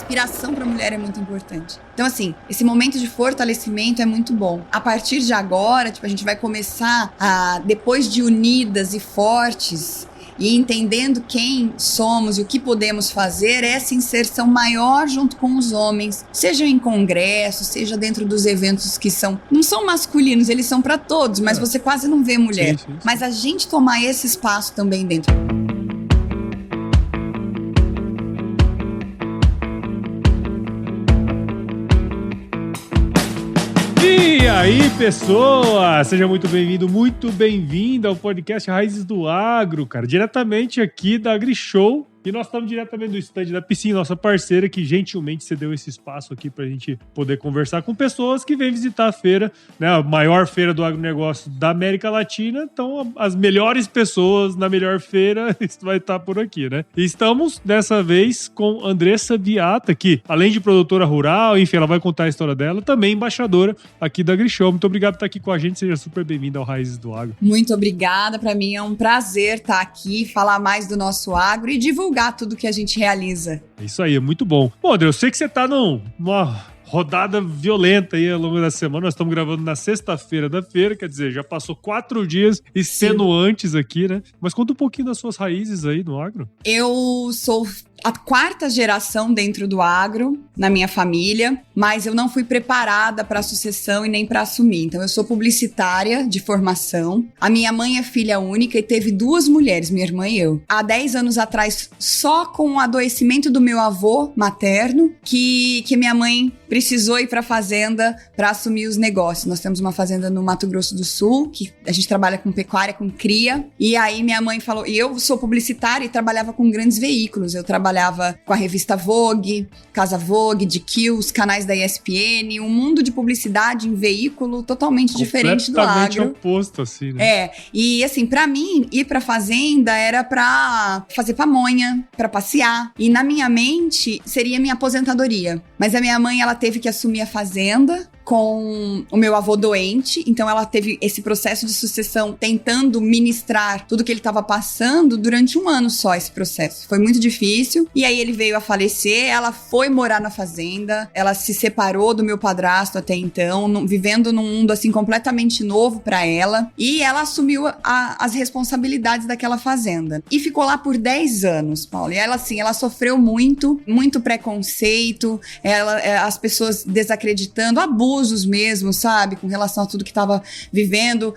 respiração para a mulher é muito importante. Então, assim, esse momento de fortalecimento é muito bom. A partir de agora, a gente vai começar a, depois de unidas e fortes, e entendendo quem somos e o que podemos fazer, essa inserção maior junto com os homens, seja em congressos, seja dentro dos eventos que não são masculinos, eles são para todos, mas você quase não vê mulher. Sim. Mas a gente tomar esse espaço também dentro. E aí, pessoa! Seja muito bem-vindo, muito bem-vinda ao podcast Raízes do Agro, cara. Diretamente aqui da AgriShow. E nós estamos diretamente do stand da Piscin, nossa parceira, que gentilmente cedeu esse espaço aqui para a gente poder conversar com pessoas que vêm visitar a feira, né, a maior feira do agronegócio da América Latina. Então, as melhores pessoas na melhor feira vai estar por aqui, né? E estamos, dessa vez, com Andressa Viata, que, além de produtora rural, enfim, ela vai contar a história dela, também embaixadora aqui da AgriShow. Muito obrigado por estar aqui com a gente. Seja super bem-vinda ao Raízes do Agro. Muito obrigada. Para mim é um prazer estar aqui, falar mais do nosso agro e divulgar tudo que a gente realiza. Isso aí, é muito bom. Bom, André, eu sei que você tá numa rodada violenta aí ao longo da semana. Nós estamos gravando na sexta-feira da feira, quer dizer, já passou 4 dias extenuantes aqui, né? Mas conta um pouquinho das suas raízes aí no agro. Eu sou a 4ª geração dentro do agro, na minha família, mas eu não fui preparada para a sucessão e nem para assumir. Então, eu sou publicitária de formação. A minha mãe é filha única e teve 2 mulheres, minha irmã e eu. Há 10 anos atrás, só com o adoecimento do meu avô materno, que minha mãe precisou ir para a fazenda para assumir os negócios. Nós temos uma fazenda no Mato Grosso do Sul, que a gente trabalha com pecuária, com cria. E aí minha mãe falou... E eu sou publicitária e trabalhava com grandes veículos. Eu trabalhava com a revista Vogue, Casa Vogue, GQ, os canais da ESPN, um mundo de publicidade em veículo totalmente diferente do agro. Completamente oposto, assim, né? E assim, pra mim, ir pra fazenda era pra fazer pamonha, pra passear. E na minha mente, seria minha aposentadoria. Mas a minha mãe, ela teve que assumir a fazenda com o meu avô doente, então ela teve esse processo de sucessão tentando ministrar tudo que ele estava passando durante 1 ano só, esse processo. Foi muito difícil, e aí ele veio a falecer, ela foi morar na fazenda, ela se separou do meu padrasto até então, vivendo num mundo assim completamente novo para ela, e ela assumiu as responsabilidades daquela fazenda. E ficou lá por 10 anos, Paulo, e ela assim, ela sofreu muito preconceito, as pessoas desacreditando, abusos mesmo, sabe? Com relação a tudo que estava vivendo,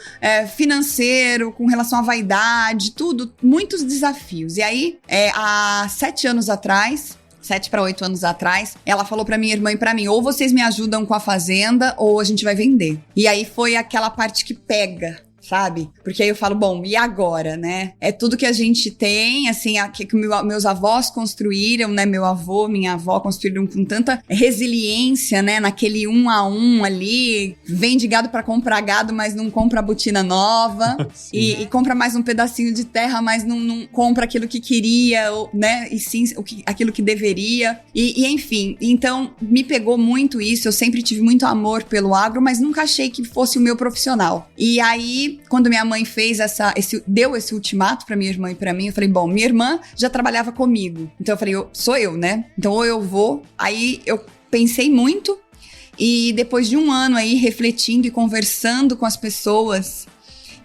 financeiro, com relação à vaidade, tudo, muitos desafios. E aí, há 7 anos atrás, 7 para 8 anos atrás, ela falou pra minha irmã e pra mim, ou vocês me ajudam com a fazenda, ou a gente vai vender. E aí foi aquela parte que pega, sabe? Porque aí eu falo, bom, e agora, né? É tudo que a gente tem, assim, que meus avós construíram, né? Meu avô, minha avó construíram com tanta resiliência, né? Naquele 1 a 1 ali, vende gado pra comprar gado, mas não compra a botina nova. e compra mais um pedacinho de terra, mas não compra aquilo que queria, né? E sim, aquilo que deveria. E enfim, então me pegou muito isso. Eu sempre tive muito amor pelo agro, mas nunca achei que fosse o meu profissional. E aí, quando minha mãe deu esse ultimato pra minha irmã e pra mim, eu falei, bom, minha irmã já trabalhava comigo. Então eu falei, sou eu, né? Então ou eu vou. Aí eu pensei muito e depois de 1 ano aí refletindo e conversando com as pessoas,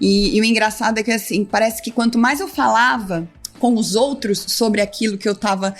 e o engraçado é que assim, parece que quanto mais eu falava com os outros sobre aquilo que eu tava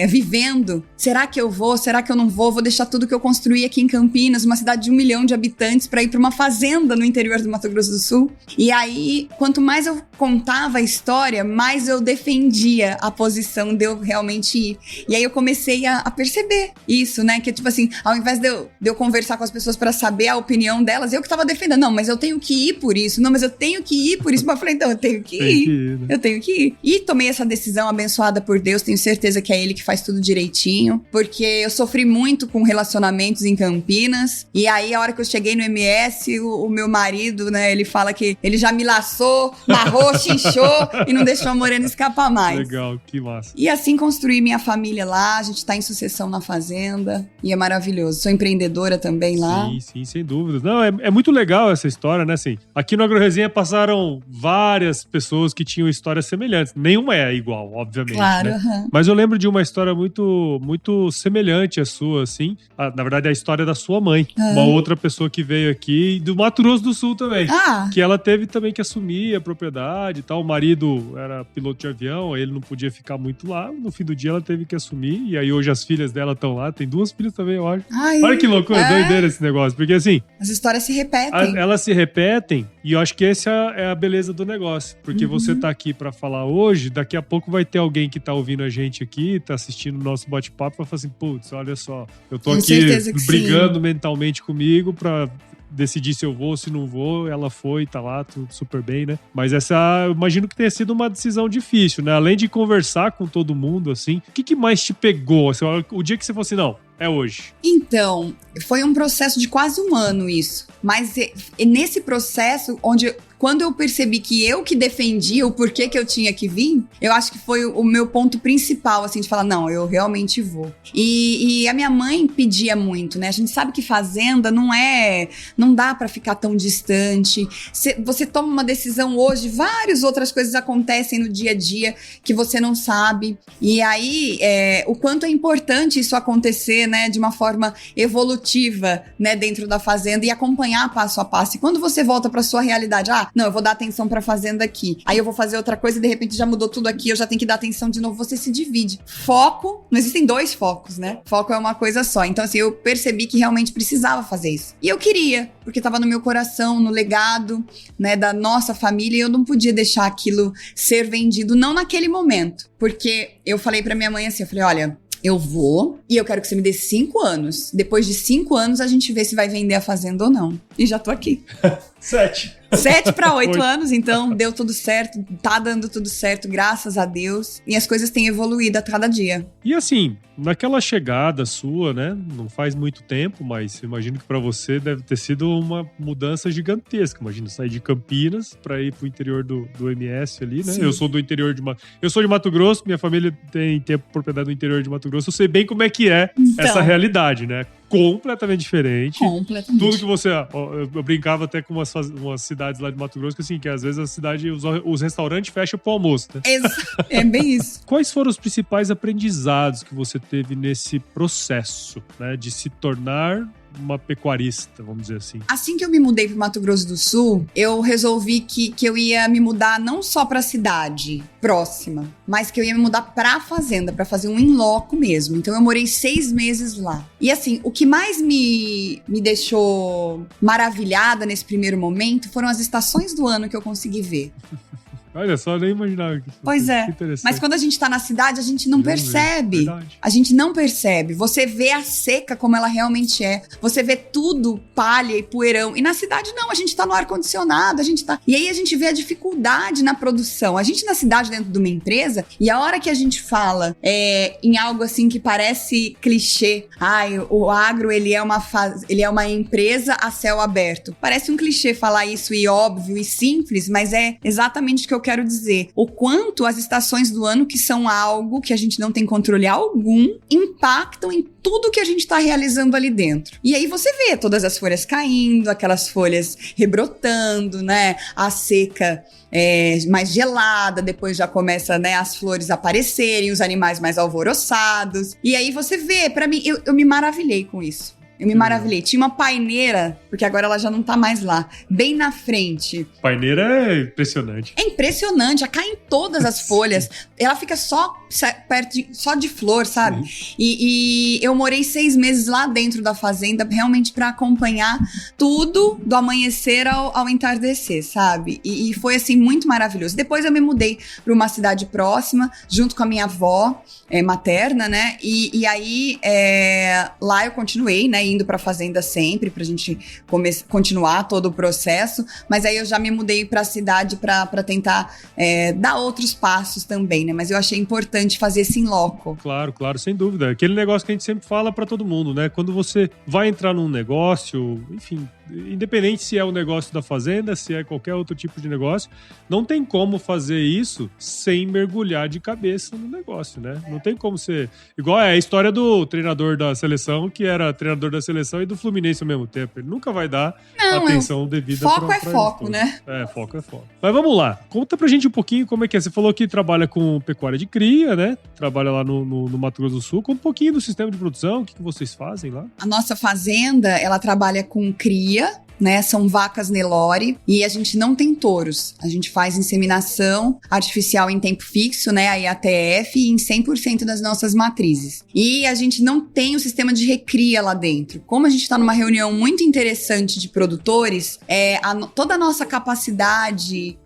vivendo. Será que eu vou? Será que eu não vou? Vou deixar tudo que eu construí aqui em Campinas, uma cidade de 1 milhão de habitantes, para ir para uma fazenda no interior do Mato Grosso do Sul. E aí, quanto mais eu contava a história, mais eu defendia a posição de eu realmente ir. E aí eu comecei a perceber isso, né? Que tipo assim, ao invés de eu conversar com as pessoas para saber a opinião delas, eu que tava defendendo. Não, mas eu tenho que ir por isso. Não, mas eu tenho que ir por isso. Mas eu falei, então, eu tenho que ir. Eu tenho que ir. E tomei essa decisão abençoada por Deus. Tenho certeza que é Ele que faz tudo direitinho. Porque eu sofri muito com relacionamentos em Campinas. E aí, a hora que eu cheguei no MS, o meu marido, né? Ele fala que ele já me laçou, marrou, chinchou e não deixou a morena escapar mais. Legal, que massa. E assim construí minha família lá. A gente tá em sucessão na fazenda. E é maravilhoso. Sou empreendedora também lá. Sim, sem dúvidas. Não, é muito legal essa história, né? Assim, aqui no AgroResenha passaram várias pessoas que tinham histórias semelhantes. semelhantes. Nenhuma é igual, obviamente, Claro, né? Mas eu lembro de uma história muito, muito semelhante à sua, assim. Na verdade, a história da sua mãe. Uma outra pessoa que veio aqui, do Mato Grosso do Sul também. Que ela teve também que assumir a propriedade e tal. O marido era piloto de avião, ele não podia ficar muito lá. No fim do dia, ela teve que assumir. E aí, hoje, as filhas dela estão lá. Tem 2 filhas também, eu acho. Olha que loucura, doideira esse negócio. Porque, assim... As histórias se repetem. Elas se repetem. E eu acho que essa é a beleza do negócio. Porque você tá aqui pra falar hoje, daqui a pouco vai ter alguém que tá ouvindo a gente aqui, tá assistindo o nosso bate-papo, vai falar assim, putz, olha só, eu tô aqui brigando mentalmente comigo pra decidir se eu vou, se não vou, ela foi, tá lá, tudo super bem, né? Mas eu imagino que tenha sido uma decisão difícil, né? Além de conversar com todo mundo, assim, o que mais te pegou? Assim, o dia que você falou assim, não, é hoje. Então, foi um processo de quase 1 ano isso. Mas nesse processo, quando eu percebi que eu que defendia o porquê que eu tinha que vir, eu acho que foi o meu ponto principal, assim, de falar, não, eu realmente vou. E a minha mãe pedia muito, né? A gente sabe que fazenda não dá pra ficar tão distante. Você toma uma decisão hoje, várias outras coisas acontecem no dia a dia que você não sabe. E aí, o quanto é importante isso acontecer, né, de uma forma evolutiva, né, dentro da fazenda e acompanhar passo a passo. E quando você volta pra sua realidade, não, eu vou dar atenção pra fazenda aqui. Aí eu vou fazer outra coisa e de repente já mudou tudo aqui, eu já tenho que dar atenção de novo. Você se divide. Foco, não existem 2 focos, né? Foco é uma coisa só. Então, assim, eu percebi que realmente precisava fazer isso. E eu queria, porque tava no meu coração, no legado, né, da nossa família, e eu não podia deixar aquilo ser vendido, não naquele momento. Porque eu falei pra minha mãe assim, eu falei, olha, eu vou e eu quero que você me dê 5 anos. Depois de 5 anos, a gente vê se vai vender a fazenda ou não. E já tô aqui. 7 para 8 anos, então deu tudo certo, tá dando tudo certo, graças a Deus. E as coisas têm evoluído a cada dia. E assim, naquela chegada sua, né? Não faz muito tempo, mas imagino que pra você deve ter sido uma mudança gigantesca. Imagina sair de Campinas pra ir pro interior do MS ali, né? Sim. Eu sou do interior eu sou de Mato Grosso, minha família tem propriedade no interior de Mato Grosso. Eu sei bem como é que é essa realidade, né? Completamente diferente. Completamente. Tudo que você... Eu brincava até com umas cidades lá de Mato Grosso, que assim, que às vezes a cidade, os restaurantes fecham pro almoço, né? É bem isso. Quais foram os principais aprendizados que você teve nesse processo, né? De se tornar uma pecuarista, vamos dizer assim. Assim que eu me mudei pro Mato Grosso do Sul, eu resolvi que eu ia me mudar não só pra cidade próxima, mas que eu ia me mudar pra fazenda, pra fazer um in loco mesmo. Então eu morei 6 meses lá. E assim, o que mais me deixou maravilhada nesse primeiro momento foram as estações do ano que eu consegui ver. Olha só, eu nem imaginava que isso. Pois é, mas quando a gente tá na cidade, a gente não percebe. A gente não percebe. Você vê a seca como ela realmente é. Você vê tudo palha e poeirão. E na cidade não, a gente tá no ar-condicionado, a gente tá... E aí a gente vê a dificuldade na produção. A gente na cidade, dentro de uma empresa, e a hora que a gente fala em algo assim que parece clichê, o agro, ele é uma empresa a céu aberto. Parece um clichê falar isso e óbvio e simples, mas é exatamente o que eu quero dizer. O quanto as estações do ano, que são algo que a gente não tem controle algum, impactam em tudo que a gente está realizando ali dentro. E aí você vê todas as folhas caindo, aquelas folhas rebrotando, né? A seca mais gelada, depois já começa, né, as flores aparecerem, os animais mais alvoroçados. E aí você vê, pra mim, eu me maravilhei com isso. Eu me maravilhei. Tinha uma paineira, porque agora ela já não tá mais lá, bem na frente. Paineira é impressionante. É impressionante, já caem todas as folhas. Ela fica só só de flor, sabe? E eu morei 6 meses lá dentro da fazenda, realmente pra acompanhar tudo do amanhecer ao entardecer, sabe? E foi, assim, muito maravilhoso. Depois eu me mudei pra uma cidade próxima, junto com a minha avó materna, né? E aí, lá eu continuei, né? Indo pra fazenda sempre, pra gente continuar todo o processo. Mas aí eu já me mudei pra cidade pra tentar dar outros passos também, né? Mas eu achei importante fazer esse in loco. Claro, sem dúvida. Aquele negócio que a gente sempre fala pra todo mundo, né? Quando você vai entrar num negócio, enfim, independente se é o negócio da fazenda, se é qualquer outro tipo de negócio, não tem como fazer isso sem mergulhar de cabeça no negócio, né? Não tem como ser... Igual a história do treinador da seleção, que era treinador da da seleção e do Fluminense ao mesmo tempo. Ele nunca vai dar atenção devida foco pra foco, né? Foco é foco. Mas vamos lá. Conta pra gente um pouquinho como é que é. Você falou que trabalha com pecuária de cria, né? Trabalha lá no Mato Grosso do Sul. Conta um pouquinho do sistema de produção, o que vocês fazem lá? A nossa fazenda, ela trabalha com cria, né? São vacas Nelore e a gente não tem touros. A gente faz inseminação artificial em tempo fixo, né? A IATF em 100% das nossas matrizes. E a gente não tem o sistema de recria lá dentro. Como a gente está numa reunião muito interessante de produtores, toda a nossa capacidade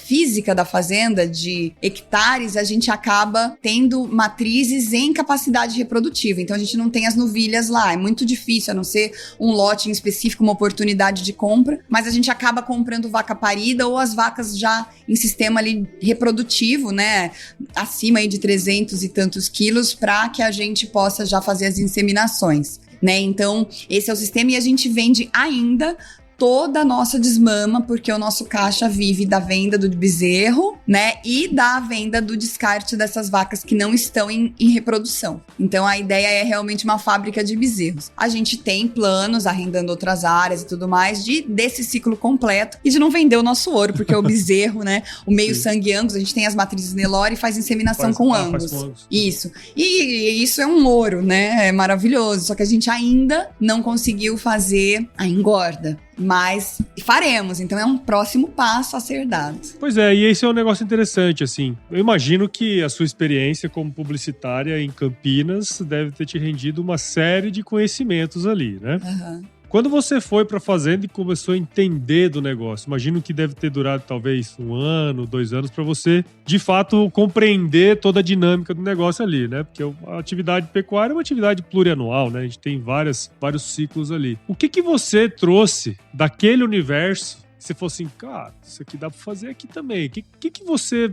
física da fazenda, de hectares, a gente acaba tendo matrizes em capacidade reprodutiva. Então a gente não tem as novilhas lá. É muito difícil, a não ser um lote em específico, uma oportunidade de compra, mas a gente acaba comprando vaca parida ou as vacas já em sistema ali reprodutivo, né, acima aí de 300 e tantos quilos, para que a gente possa já fazer as inseminações, né? Então, esse é o sistema e a gente vende ainda toda a nossa desmama, porque o nosso caixa vive da venda do bezerro, né, e da venda do descarte dessas vacas que não estão em reprodução. Então, a ideia é realmente uma fábrica de bezerros. A gente tem planos, arrendando outras áreas e tudo mais, desse ciclo completo e de não vender o nosso ouro, porque o bezerro, né, o meio sangue Angus, a gente tem as matrizes Nelore e faz inseminação com Angus. Isso. E isso é um ouro, né, é maravilhoso, só que a gente ainda não conseguiu fazer a engorda. Mas faremos, então é um próximo passo a ser dado. Pois é, e esse é um negócio interessante, assim. Eu imagino que a sua experiência como publicitária em Campinas deve ter te rendido uma série de conhecimentos ali, né? Aham. Quando você foi pra fazenda e começou a entender do negócio, imagino que deve ter durado talvez 1 ano, 2 anos pra você, de fato, compreender toda a dinâmica do negócio ali, né? Porque a atividade pecuária é uma atividade plurianual, né? A gente tem vários ciclos ali. O que você trouxe daquele universo? Você falou assim, cara, isso aqui dá pra fazer aqui também. O que você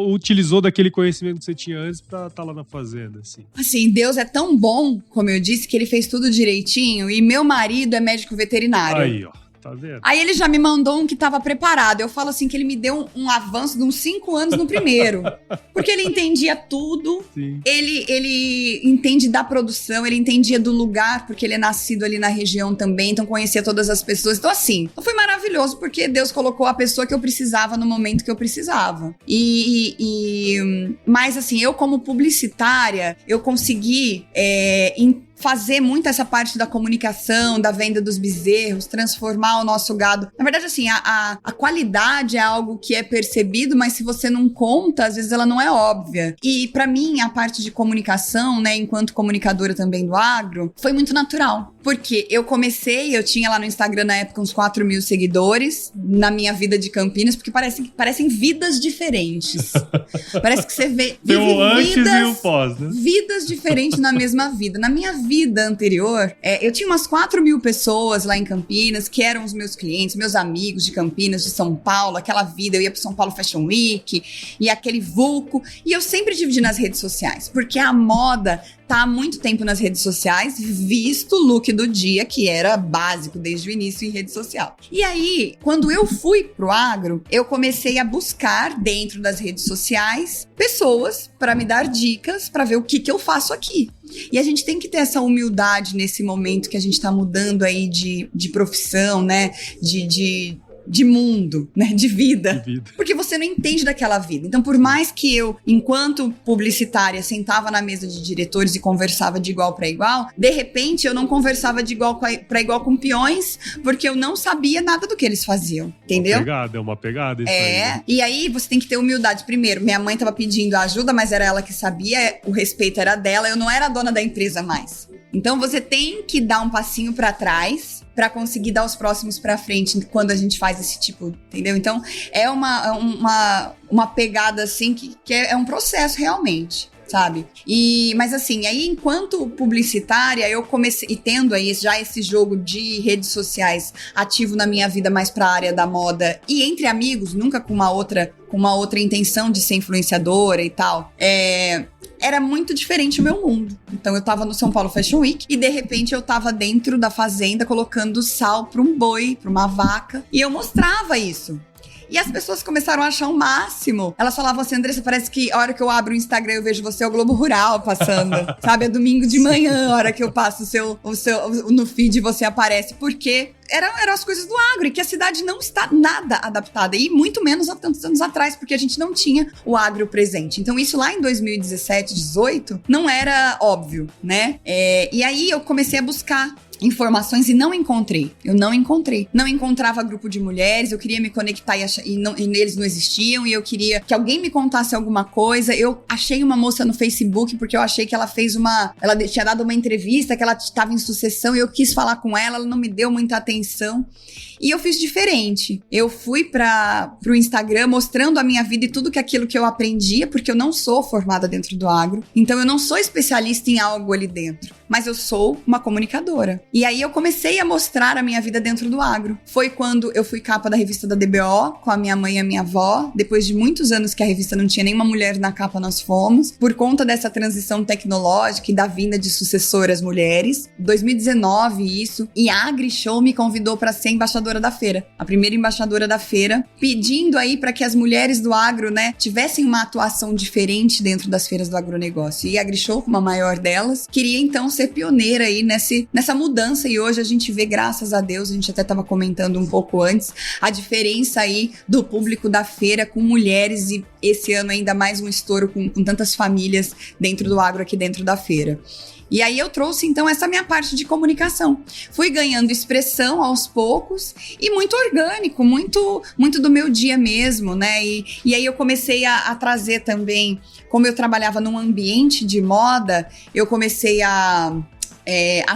utilizou daquele conhecimento que você tinha antes pra estar lá na fazenda, assim? Assim, Deus é tão bom, como eu disse, que ele fez tudo direitinho e meu marido é médico veterinário. Aí, ó. Tá vendo? Aí ele já me mandou um que tava preparado. Eu falo assim que ele me deu um avanço de uns 5 anos no primeiro. Porque ele entendia tudo. Sim. Ele entende da produção, ele entendia do lugar, porque ele é nascido ali na região também, então conhecia todas as pessoas. Então assim, foi maravilhoso, porque Deus colocou a pessoa que eu precisava no momento que eu precisava. Mas assim, eu como publicitária, eu consegui fazer muito essa parte da comunicação, da venda dos bezerros, transformar o nosso gado. Na verdade, assim, a qualidade é algo que é percebido, mas se você não conta, às vezes ela não é óbvia. E pra mim, a parte de comunicação, né, enquanto comunicadora também do agro, foi muito natural. Porque eu tinha lá no Instagram na época uns 4.000 seguidores na minha vida de Campinas, porque parecem vidas diferentes. Parece que você vê tem o antes e o pós, né? Vidas diferentes na mesma vida. Na minha vida anterior, eu tinha umas 4.000 pessoas lá em Campinas, que eram os meus clientes, meus amigos de Campinas, de São Paulo, aquela vida, eu ia pro São Paulo Fashion Week, e aquele vulco, e eu sempre dividi nas redes sociais, porque a moda tá há muito tempo nas redes sociais, visto o look do dia, que era básico desde o início em rede social. E aí, quando eu fui pro agro, eu comecei a buscar dentro das redes sociais pessoas para me dar dicas, para ver o que eu faço aqui. E a gente tem que ter essa humildade nesse momento que a gente tá mudando aí de profissão, né? De mundo, né? De vida. Porque você não entende daquela vida. Então, por mais que eu, enquanto publicitária, sentava na mesa de diretores e conversava de igual para igual, de repente eu não conversava de igual para igual com peões, porque eu não sabia nada do que eles faziam. Entendeu? É uma pegada isso aí, né? E aí você tem que ter humildade. Primeiro, minha mãe tava pedindo ajuda, mas era ela que sabia, o respeito era dela, eu não era a dona da empresa mais. Então você tem que dar um passinho para trás para conseguir dar os próximos para frente quando a gente faz esse tipo, entendeu? Então é uma pegada assim que é um processo realmente, sabe? Mas assim, aí enquanto publicitária, eu comecei, e tendo aí já esse jogo de redes sociais ativo na minha vida mais pra área da moda e entre amigos, nunca com uma outra intenção de ser influenciadora e tal, era muito diferente o meu mundo. Então eu tava no São Paulo Fashion Week e de repente eu tava dentro da fazenda colocando sal pra um boi, pra uma vaca, e eu mostrava isso. E as pessoas começaram a achar o máximo. Elas falavam assim, Andressa, parece que a hora que eu abro o Instagram eu vejo você, é o Globo Rural passando. Sabe, é domingo de manhã, a hora que eu passo no feed você aparece. Porque eram as coisas do agro, e que a cidade não está nada adaptada, e muito menos há tantos anos atrás, porque a gente não tinha o agro presente. Então isso lá em 2017, 18, não era óbvio, né? E aí eu comecei a buscar informações e não encontrei. Eu não encontrei. Não encontrava grupo de mulheres, eu queria me conectar e eles não existiam, e eu queria que alguém me contasse alguma coisa. Eu achei uma moça no Facebook, porque eu achei que ela ela tinha dado uma entrevista, que ela estava em sucessão, e eu quis falar com ela não me deu muita atenção. E eu fiz diferente. Eu fui pro Instagram mostrando a minha vida e tudo aquilo que eu aprendia, porque eu não sou formada dentro do agro. Então eu não sou especialista em algo ali dentro, mas eu sou uma comunicadora. E aí eu comecei a mostrar a minha vida dentro do agro. Foi quando eu fui capa da revista da DBO, com a minha mãe e a minha avó. Depois de muitos anos que a revista não tinha nenhuma mulher na capa, nós fomos. Por conta dessa transição tecnológica e da vinda de sucessoras mulheres. 2019 isso. E a AgriShow me convidou para ser embaixadora da feira. A primeira embaixadora da feira. Pedindo aí para que as mulheres do agro, né, tivessem uma atuação diferente dentro das feiras do agronegócio. E a AgriShow, como a maior delas, queria então ser pioneira aí nessa mudança. E hoje a gente vê, graças a Deus, a gente até estava comentando um pouco antes, a diferença aí do público da feira com mulheres, e esse ano ainda mais um estouro com tantas famílias dentro do agro aqui dentro da feira. E aí eu trouxe, então, essa minha parte de comunicação. Fui ganhando expressão aos poucos e muito orgânico, muito, muito do meu dia mesmo, né? E aí eu comecei a trazer também, como eu trabalhava num ambiente de moda, eu comecei a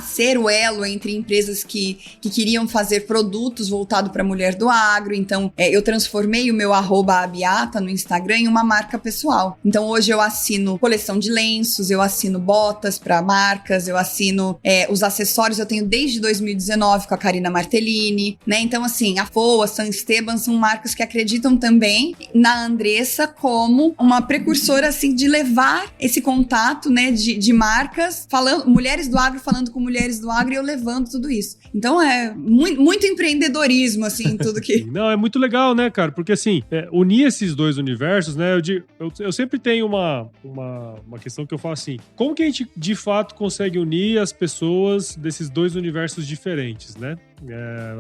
ser o elo entre empresas que queriam fazer produtos voltados para a mulher do agro. Então, eu transformei o meu @abiata no Instagram em uma marca pessoal. Então, hoje eu assino coleção de lenços, eu assino botas para marcas, eu assino os acessórios, eu tenho desde 2019 com a Karina Martellini, né? Então, assim, a FOA, San Esteban são marcas que acreditam também na Andressa como uma precursora, assim, de levar esse contato, né, de marcas, mulheres do agro falando com mulheres do agro, e eu levando tudo isso. Então é muito empreendedorismo, assim, tudo que... Não, é muito legal, né, cara? Porque, assim, unir esses dois universos, né, eu sempre tenho uma questão que eu falo assim, como que a gente, de fato, consegue unir as pessoas desses dois universos diferentes, né?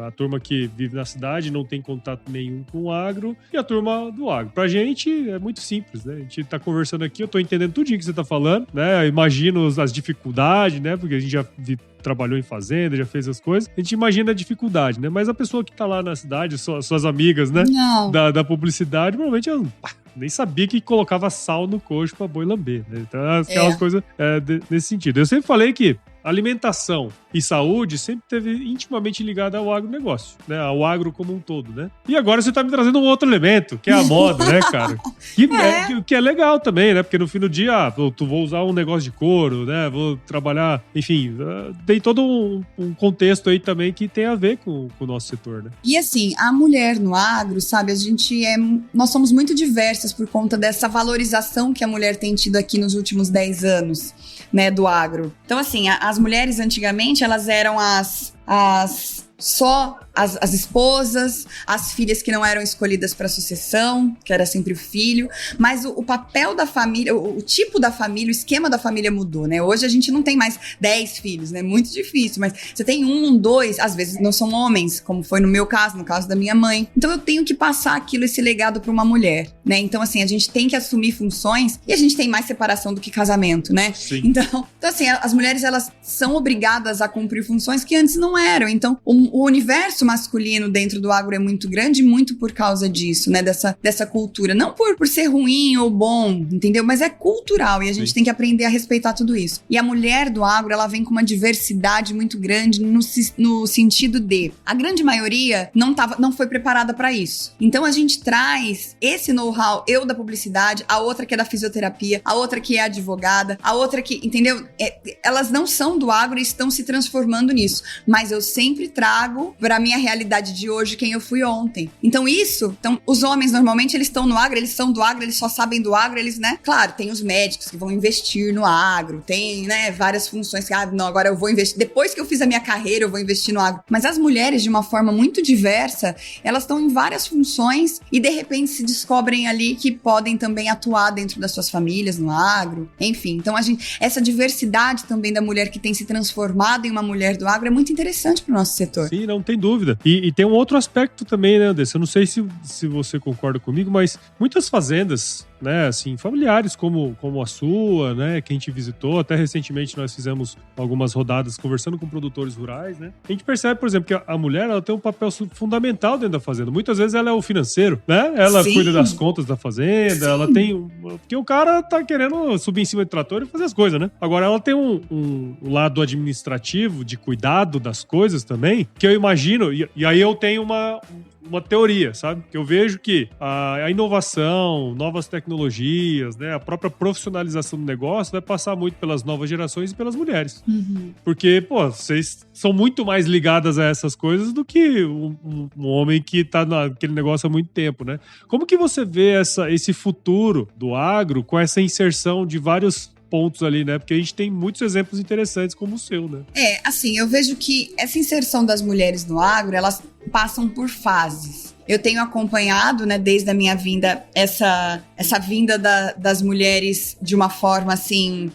A turma que vive na cidade não tem contato nenhum com o agro, e a turma do agro. Pra gente é muito simples, né? A gente tá conversando aqui, eu tô entendendo tudo que você tá falando, né? Eu imagino as dificuldades, né? Porque a gente já trabalhou em fazenda, já fez as coisas. A gente imagina a dificuldade, né? Mas a pessoa que tá lá na cidade, suas amigas, né? Da publicidade, provavelmente nem sabia que colocava sal no coxo pra boi lamber, né? Então, aquelas coisas nesse sentido. Eu sempre falei que alimentação e saúde sempre esteve intimamente ligada ao agronegócio, né? Ao agro como um todo, né? E agora você tá me trazendo um outro elemento, que é a moda, né, cara? Que é legal também, né? Porque no fim do dia, tu vou usar um negócio de couro, né? Vou trabalhar, enfim, tem todo um contexto aí também que tem a ver com o nosso setor, né? E assim, a mulher no agro, sabe, nós somos muito diversas por conta dessa valorização que a mulher tem tido aqui nos últimos 10 anos, né, do agro. Então, assim, as mulheres antigamente, elas eram só as esposas, as filhas que não eram escolhidas para sucessão, que era sempre o filho, mas o papel da família, o tipo da família, o esquema da família mudou, né? Hoje a gente não tem mais 10 filhos, né? Muito difícil, mas você tem 1, 2, às vezes não são homens, como foi no meu caso, no caso da minha mãe. Então eu tenho que passar esse legado para uma mulher, né? Então, assim, a gente tem que assumir funções, e a gente tem mais separação do que casamento, né? Sim. Então assim, as mulheres, elas são obrigadas a cumprir funções que antes não eram. Então, o universo masculino dentro do agro é muito grande, muito por causa disso, né? Dessa cultura. Não por ser ruim ou bom, entendeu? Mas é cultural, e a gente tem que aprender a respeitar tudo isso. E a mulher do agro, ela vem com uma diversidade muito grande no sentido de a grande maioria não foi preparada para isso. Então a gente traz esse know-how, eu da publicidade, a outra que é da fisioterapia, a outra que é advogada, a outra que, entendeu? Elas não são do agro e estão se transformando nisso. Mas eu sempre trago para minha minha realidade de hoje, quem eu fui ontem. Então os homens normalmente eles estão no agro, eles são do agro, eles só sabem do agro, eles, né? Claro, tem os médicos que vão investir no agro, tem, né, várias funções que, não, agora eu vou investir, depois que eu fiz a minha carreira, eu vou investir no agro. Mas as mulheres, de uma forma muito diversa, elas estão em várias funções e de repente se descobrem ali que podem também atuar dentro das suas famílias, no agro, enfim. Então essa diversidade também da mulher que tem se transformado em uma mulher do agro é muito interessante para o nosso setor. Sim, não tem dúvida. E tem um outro aspecto também, né, Andressa? Eu não sei se você concorda comigo, mas muitas fazendas, né, assim, familiares como a sua, né, que a gente visitou, até recentemente nós fizemos algumas rodadas conversando com produtores rurais, né, a gente percebe, por exemplo, que a mulher, ela tem um papel fundamental dentro da fazenda. Muitas vezes ela é o financeiro, né, ela Sim. cuida das contas da fazenda, Sim. ela tem, porque o cara tá querendo subir em cima do trator e fazer as coisas, né. Agora ela tem um lado administrativo de cuidado das coisas também, que eu imagino, e aí eu tenho uma teoria, sabe? Que eu vejo que a inovação, novas tecnologias, né, a própria profissionalização do negócio vai passar muito pelas novas gerações e pelas mulheres. Uhum. Porque, vocês são muito mais ligadas a essas coisas do que um homem que tá naquele negócio há muito tempo, né? Como que você vê esse futuro do agro com essa inserção de vários pontos ali, né? Porque a gente tem muitos exemplos interessantes como o seu, né? Assim, eu vejo que essa inserção das mulheres no agro, elas passam por fases. Eu tenho acompanhado, né, desde a minha vinda, essa vinda das mulheres de uma forma assim,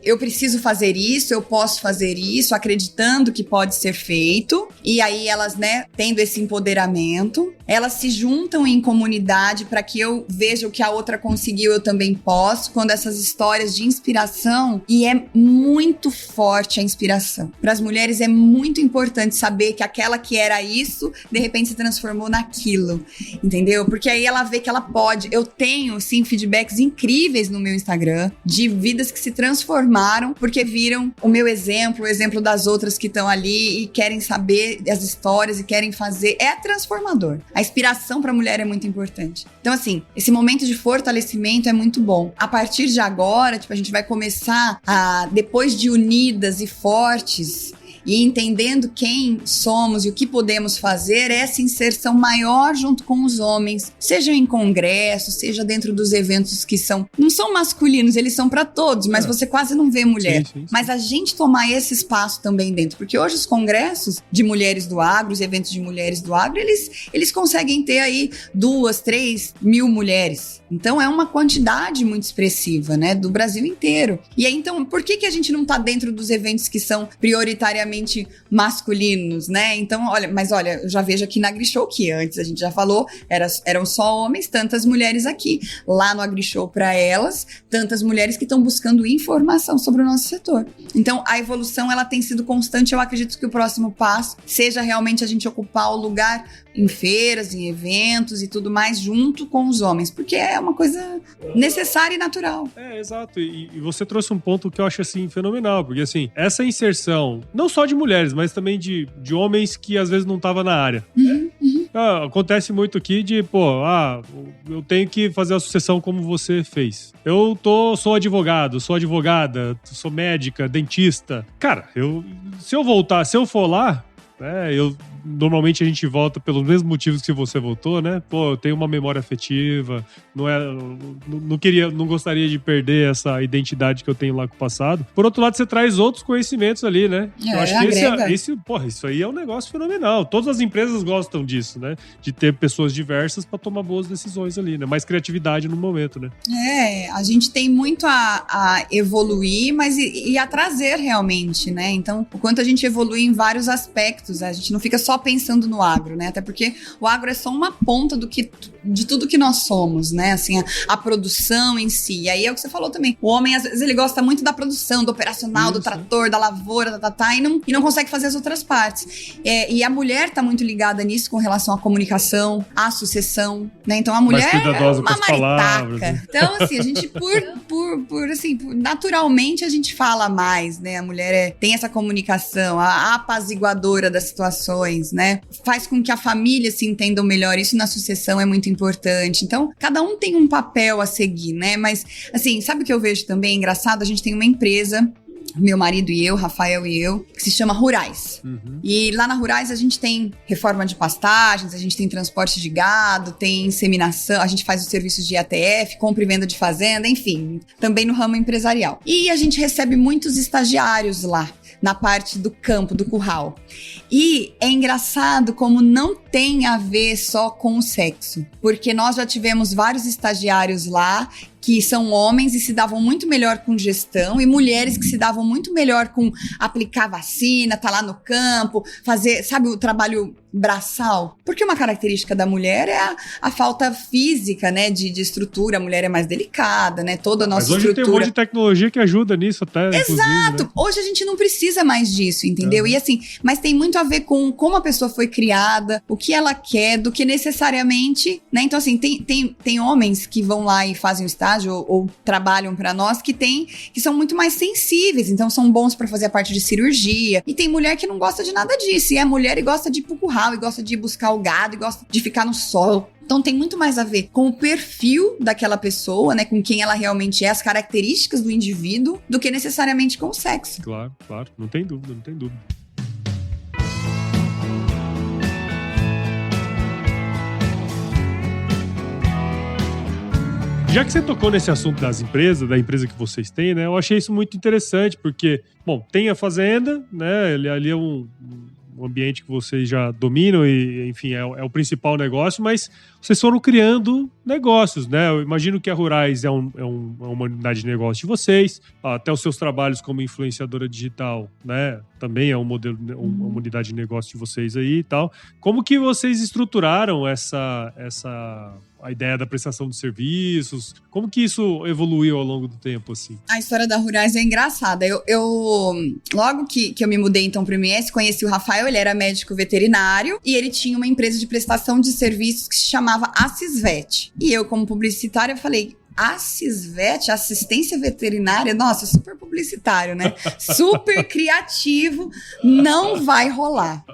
eu preciso fazer isso, eu posso fazer isso, acreditando que pode ser feito. E aí elas, né, tendo esse empoderamento, elas se juntam em comunidade para que eu veja o que a outra conseguiu, eu também posso. Quando essas histórias de inspiração, e é muito forte a inspiração. Para as mulheres é muito importante saber que aquela que era isso, de repente se transformou naquilo, entendeu? Porque aí ela vê que ela pode. Eu tenho, sim, feedbacks incríveis no meu Instagram de vidas que se transformaram porque viram o meu exemplo, o exemplo das outras que estão ali e querem saber as histórias e querem fazer. É transformador. A inspiração para a mulher é muito importante. Então, assim, esse momento de fortalecimento é muito bom. A partir de agora, a gente vai começar depois de unidas e fortes e entendendo quem somos e o que podemos fazer, essa inserção maior junto com os homens, seja em congressos, seja dentro dos eventos que não são masculinos, eles são para todos, mas você quase não vê mulher. Sim. Mas a gente tomar esse espaço também dentro, porque hoje os congressos de mulheres do agro, os eventos de mulheres do agro, eles conseguem ter aí 2, 3 mil mulheres. Então é uma quantidade muito expressiva, né, do Brasil inteiro. E aí, então, por que a gente não tá dentro dos eventos que são prioritariamente masculinos, né? Então, olha, eu já vejo aqui na AgriShow que antes a gente já falou, eram só homens, tantas mulheres aqui. Lá no AgriShow para elas, tantas mulheres que estão buscando informação sobre o nosso setor. Então, a evolução, ela tem sido constante. Eu acredito que o próximo passo seja realmente a gente ocupar o lugar em feiras, em eventos e tudo mais, junto com os homens, porque é uma coisa necessária e natural. Exato. E você trouxe um ponto que eu acho, assim, fenomenal, porque, assim, essa inserção, não só de mulheres, mas também de homens que, às vezes, não estavam na área. Acontece muito aqui de, eu tenho que fazer a sucessão como você fez. Eu sou advogado, sou advogada, sou médica, dentista. Cara, se eu for lá, né, normalmente a gente volta pelos mesmos motivos que você voltou, né? Eu tenho uma memória afetiva, não gostaria de perder essa identidade que eu tenho lá com o passado. Por outro lado, você traz outros conhecimentos ali, né? Eu acho que isso aí é um negócio fenomenal. Todas as empresas gostam disso, né? De ter pessoas diversas para tomar boas decisões ali, né? Mais criatividade no momento, né? A gente tem muito a evoluir, mas e a trazer realmente, né? Então, o quanto a gente evolui em vários aspectos, a gente não fica só pensando no agro, né? Até porque o agro é só uma ponta de tudo que nós somos, né? Assim, a produção em si. E aí é o que você falou também. O homem, às vezes, ele gosta muito da produção, do operacional, do trator, da lavoura, e não consegue fazer as outras partes. E a mulher tá muito ligada nisso com relação à comunicação, à sucessão, né? Então, a mulher mais cuidadosa é uma com as palavras, né? Então, assim, a gente, naturalmente, a gente fala mais, né? A mulher tem essa comunicação, a apaziguadora das situações, né? Faz com que a família se entendam melhor. Isso na sucessão é muito importante. Então, cada um tem um papel a seguir, né? Mas, assim, sabe o que eu vejo também? Engraçado, a gente tem uma empresa meu marido e eu, Rafael e eu, que se chama Rurais. E lá na Rurais a gente tem reforma de pastagens, a gente tem transporte de gado, tem inseminação, a gente faz os serviços de IATF, compra e venda de fazenda, enfim, também no ramo empresarial. E a gente recebe muitos estagiários lá, na parte do campo, do curral. E é engraçado como não tem a ver só com o sexo, porque nós já tivemos vários estagiários lá que são homens e se davam muito melhor com gestão, e mulheres que se davam muito melhor com aplicar vacina, tá lá no campo, fazer, sabe, o trabalho braçal. Porque uma característica da mulher é a falta física, né, de estrutura. A mulher é mais delicada, né, toda a nossa estrutura. Mas hoje tem um monte de tecnologia que ajuda nisso até, Exato! Né? Hoje a gente não precisa mais disso, entendeu? E assim, mas tem muito a ver com como a pessoa foi criada, o que ela quer, do que necessariamente, né? Então assim, tem homens que vão lá e fazem o estágio ou trabalham pra nós que são muito mais sensíveis, então são bons pra fazer a parte de cirurgia. E tem mulher que não gosta de nada disso, e é mulher e gosta de ir pro curral, e gosta de ir buscar o gado, e gosta de ficar no sol. Então tem muito mais a ver com o perfil daquela pessoa, né, com quem ela realmente é, as características do indivíduo, do que necessariamente com o sexo. Claro, não tem dúvida, não tem dúvida. Já que você tocou nesse assunto das empresas, da empresa que vocês têm, né? Eu achei isso muito interessante, porque, bom, tem a fazenda, né? Ali é um ambiente que vocês já dominam e, enfim, é o principal negócio, mas vocês foram criando negócios, né? Eu imagino que a Rurais é uma unidade de negócio de vocês, até os seus trabalhos como influenciadora digital, né? Também é um modelo, uma unidade de negócio de vocês aí e tal. Como que vocês estruturaram a ideia da prestação de serviços? Como que isso evoluiu ao longo do tempo, assim? A história da Rurais é engraçada. Eu logo que eu me mudei, então, para o MS, conheci o Rafael, ele era médico veterinário, e ele tinha uma empresa de prestação de serviços que se chamava Assisvet. E eu, como publicitária, falei... Assisvet, assistência veterinária, nossa, super publicitário, né? Super criativo, não vai rolar.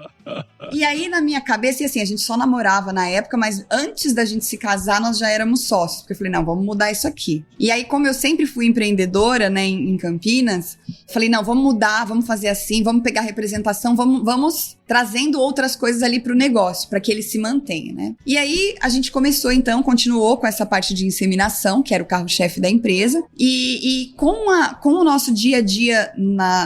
E aí, na minha cabeça, e assim, a gente só namorava na época, mas antes da gente se casar, nós já éramos sócios. Porque eu falei, não, vamos mudar isso aqui. E aí, como eu sempre fui empreendedora, né, em Campinas, falei, não, vamos mudar, vamos fazer assim, vamos pegar representação, vamos trazendo outras coisas ali pro negócio, para que ele se mantenha, né? E aí, a gente começou, então, continuou com essa parte de inseminação, que era o carro-chefe da empresa, e com o nosso dia a dia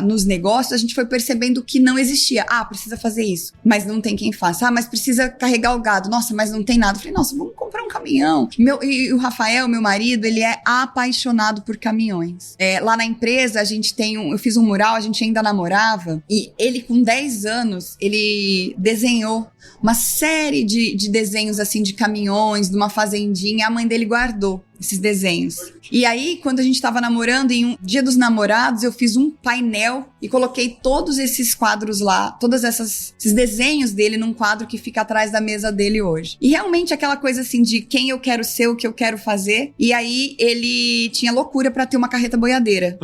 nos negócios, a gente foi percebendo que não existia. Precisa fazer isso, mas não tem quem faça. Mas precisa carregar o gado. Nossa, mas não tem nada. Eu falei, nossa, vamos comprar um caminhão. E o Rafael, meu marido, ele é apaixonado por caminhões. Lá na empresa, a gente eu fiz um mural, a gente ainda namorava, e ele, com 10 anos, ele desenhou uma série de desenhos, assim, de caminhões, de uma fazendinha. A mãe dele guardou esses desenhos. E aí, quando a gente tava namorando, em um Dia dos Namorados, eu fiz um painel e coloquei todos esses quadros lá, todos esses desenhos dele num quadro que fica atrás da mesa dele hoje. E realmente aquela coisa assim de quem eu quero ser, o que eu quero fazer. E aí, ele tinha loucura pra ter uma carreta boiadeira.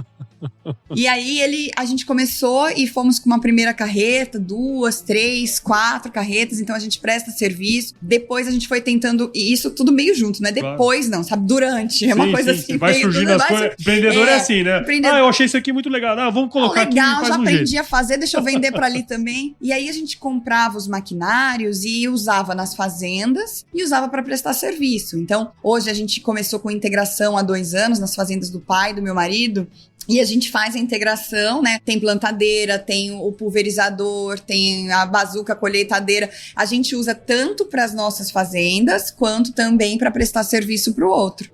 E aí a gente começou e fomos com uma primeira carreta, 2, 3, 4 carretas, então a gente presta serviço. Depois a gente foi tentando, e isso tudo meio junto, não é depois, claro. Não, sabe? Durante, é uma coisa assim. Vai surgindo as coisas. Empreendedor é assim, né? Eu achei isso aqui muito legal. Vamos colocar aqui. Legal, já aprendi a fazer, deixa eu vender pra ali também. E aí a gente comprava os maquinários e usava nas fazendas e usava pra prestar serviço. Então, hoje a gente começou com integração há 2 anos nas fazendas do pai, do meu marido. E a gente faz a integração, né? Tem plantadeira, tem o pulverizador, tem a bazuca colheitadeira. A gente usa tanto para as nossas fazendas, quanto também para prestar serviço para o outro.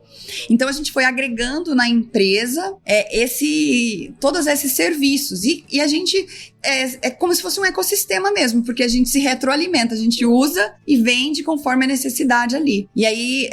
Então, a gente foi agregando na empresa todos esses serviços. E a gente... É como se fosse um ecossistema mesmo, porque a gente se retroalimenta, a gente usa e vende conforme a necessidade ali. E aí,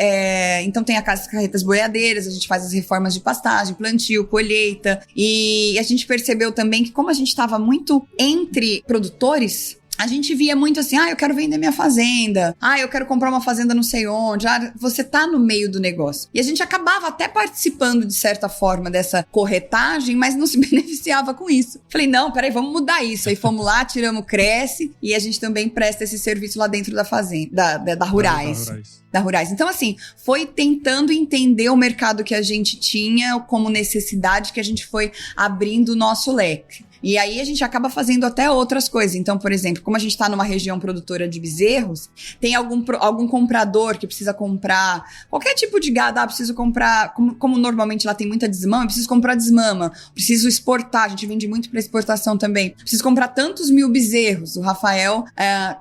então tem as carretas boiadeiras, a gente faz as reformas de pastagem, plantio, colheita, e a gente percebeu também que como a gente estava muito entre produtores, a gente via muito assim, eu quero vender minha fazenda, eu quero comprar uma fazenda não sei onde, você tá no meio do negócio. E a gente acabava até participando, de certa forma, dessa corretagem, mas não se beneficiava com isso. Falei, não, peraí, vamos mudar isso. Aí fomos lá, tiramos Cresce, e a gente também presta esse serviço lá dentro da fazenda, da Rurais. Da Rurais. Então, assim, foi tentando entender o mercado que a gente tinha como necessidade, que a gente foi abrindo o nosso leque. E aí a gente acaba fazendo até outras coisas. Então, por exemplo, como a gente está numa região produtora de bezerros, tem algum comprador que precisa comprar qualquer tipo de gado. Preciso comprar, como normalmente lá tem muita desmama, preciso comprar desmama, preciso exportar, a gente vende muito para exportação também. Preciso comprar tantos mil bezerros. O Rafael,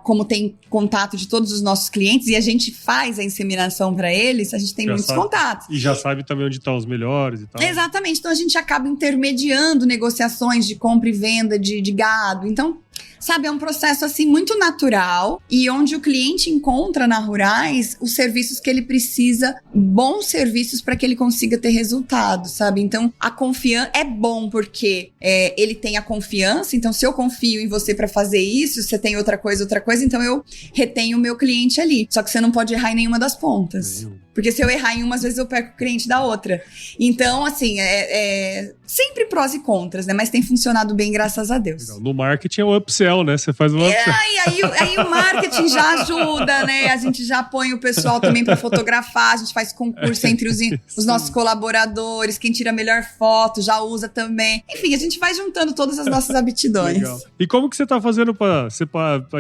como tem contato de todos os nossos clientes e a gente faz a inseminação para eles, a gente tem muitos contatos. E já sabe também onde estão os melhores e tal. Exatamente. Então a gente acaba intermediando negociações de compra e venda de gado. Então, sabe, é um processo assim muito natural e onde o cliente encontra na Rurais os serviços que ele precisa, bons serviços para que ele consiga ter resultado, sabe? Então, a confiança é bom porque ele tem a confiança. Então, se eu confio em você para fazer isso, você tem outra coisa, então eu retenho o meu cliente ali. Só que você não pode errar em nenhuma das pontas. Porque se eu errar em uma, às vezes eu perco o cliente da outra. Então, assim, sempre prós e contras, né? Mas tem funcionado bem, graças a Deus. Legal. No marketing é o upsell, né? Você faz o upsell. Aí o marketing já ajuda, né? A gente já põe o pessoal também para fotografar, a gente faz concurso entre os nossos colaboradores, quem tira a melhor foto já usa também. Enfim, a gente vai juntando todas as nossas aptidões. Legal. E como que você tá fazendo pra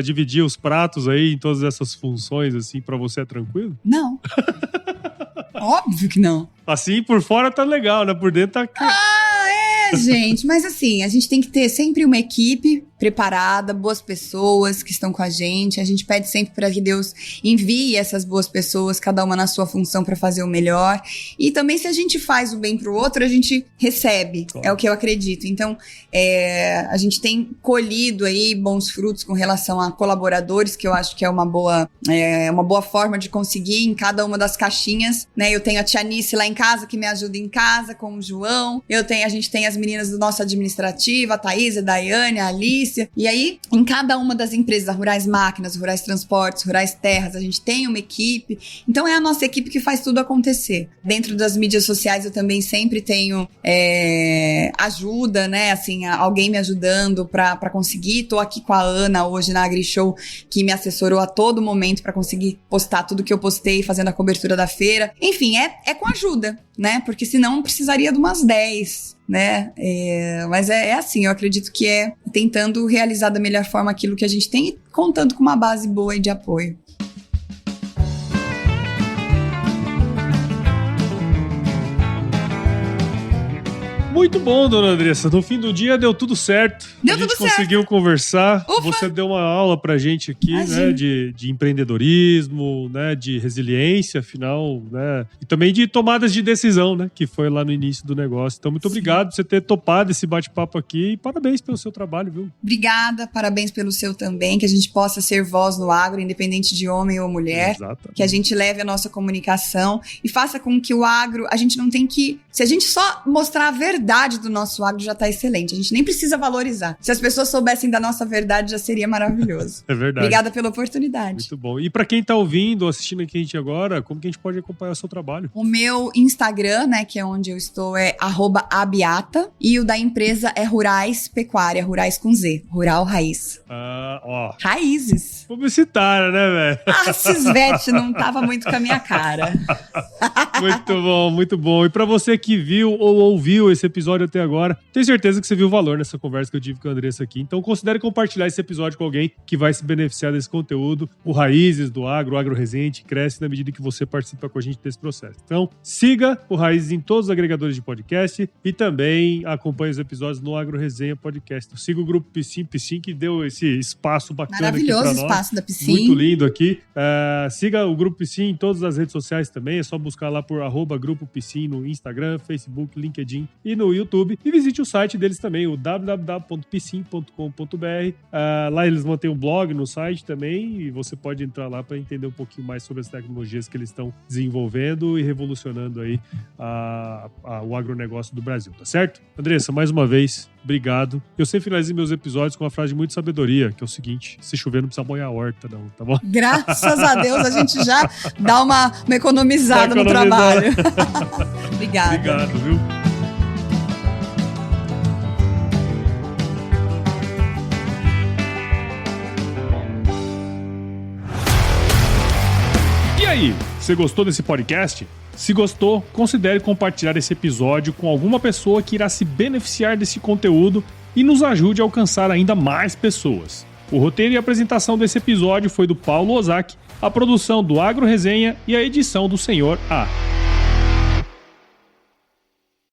dividir os pratos aí em todas essas funções, assim, pra você é tranquilo? Não. Óbvio que não. Assim, por fora tá legal, né? Por dentro tá... Gente, mas assim, a gente tem que ter sempre uma equipe preparada, boas pessoas que estão com a gente pede sempre para que Deus envie essas boas pessoas, cada uma na sua função para fazer o melhor, e também se a gente faz o bem pro outro, a gente recebe, claro. É o que eu acredito. Então, a gente tem colhido aí bons frutos com relação a colaboradores, que eu acho que é uma boa forma de conseguir em cada uma das caixinhas, né? Eu tenho a Tia Nice lá em casa, que me ajuda em casa com o João, a gente tem as meninas do nosso administrativo, a Thaís, a Daiane, a Alice. E aí, em cada uma das empresas, a Rurais Máquinas, Rurais Transportes, Rurais Terras, a gente tem uma equipe. Então, é a nossa equipe que faz tudo acontecer. Dentro das mídias sociais, eu também sempre tenho ajuda, né? Assim, alguém me ajudando pra conseguir. Tô aqui com a Ana hoje na AgriShow, que me assessorou a todo momento pra conseguir postar tudo que eu postei, fazendo a cobertura da feira. Enfim, é com ajuda, né? Porque senão precisaria de umas 10, né? Mas é assim, eu acredito que é tentando realizar da melhor forma aquilo que a gente tem e contando com uma base boa de apoio. Muito bom, dona Andressa. No fim do dia deu tudo certo. A gente conseguiu conversar. Ufa. Você deu uma aula pra gente aqui, né, de empreendedorismo, né, de resiliência, afinal, né, e também de tomadas de decisão, né, que foi lá no início do negócio. Então, muito obrigado por você ter topado esse bate-papo aqui e parabéns pelo seu trabalho, viu? Obrigada, parabéns pelo seu também, que a gente possa ser voz no agro, independente de homem ou mulher. Exatamente. Que a gente leve a nossa comunicação e faça com que o agro, a gente não tem que... Se a gente só mostrar a verdade do nosso agro, já tá excelente. A gente nem precisa valorizar. Se as pessoas soubessem da nossa verdade, já seria maravilhoso. É verdade. Obrigada pela oportunidade. Muito bom. E pra quem tá ouvindo, assistindo aqui a gente agora, como que a gente pode acompanhar o seu trabalho? O meu Instagram, né, que é onde eu estou, é @abiata. E o da empresa é Rurais Pecuária, Rurais com Z. Rural Raiz. Ó. Raízes. Publicitária, né, velho? Cisvete não tava muito com a minha cara. Muito bom, muito bom. E pra você que viu ou ouviu esse episódio até agora, tenho certeza que você viu o valor nessa conversa que eu tive com a Andressa aqui. Então considere compartilhar esse episódio com alguém que vai se beneficiar desse conteúdo. O Raízes do Agro, o Agro Resente, cresce na medida que você participa com a gente desse processo. Então siga o Raízes em todos os agregadores de podcast e também acompanhe os episódios no Agro Resenha Podcast. Siga o Grupo Piscin, que deu esse espaço bacana aqui pra nós. Maravilhoso espaço da Piscin. Muito lindo aqui. Siga o Grupo Piscin em todas as redes sociais também. É só buscar lá por @Grupo Piscin no Instagram, Facebook, LinkedIn e no YouTube e visite o site deles também, o www.psim.com.br. Lá eles mantêm um blog no site também e você pode entrar lá para entender um pouquinho mais sobre as tecnologias que eles estão desenvolvendo e revolucionando aí o agronegócio do Brasil, tá certo? Andressa, mais uma vez, obrigado. Eu sempre finalizo meus episódios com uma frase de muita sabedoria, que é o seguinte: se chover não precisa molhar a horta, não, tá bom? Graças a Deus a gente já dá uma economizada no trabalho. Obrigada. Obrigado, viu? E aí, você gostou desse podcast? Se gostou, considere compartilhar esse episódio com alguma pessoa que irá se beneficiar desse conteúdo e nos ajude a alcançar ainda mais pessoas. O roteiro e a apresentação desse episódio foi do Paulo Ozaki, a produção do Agro Resenha e a edição do Senhor A.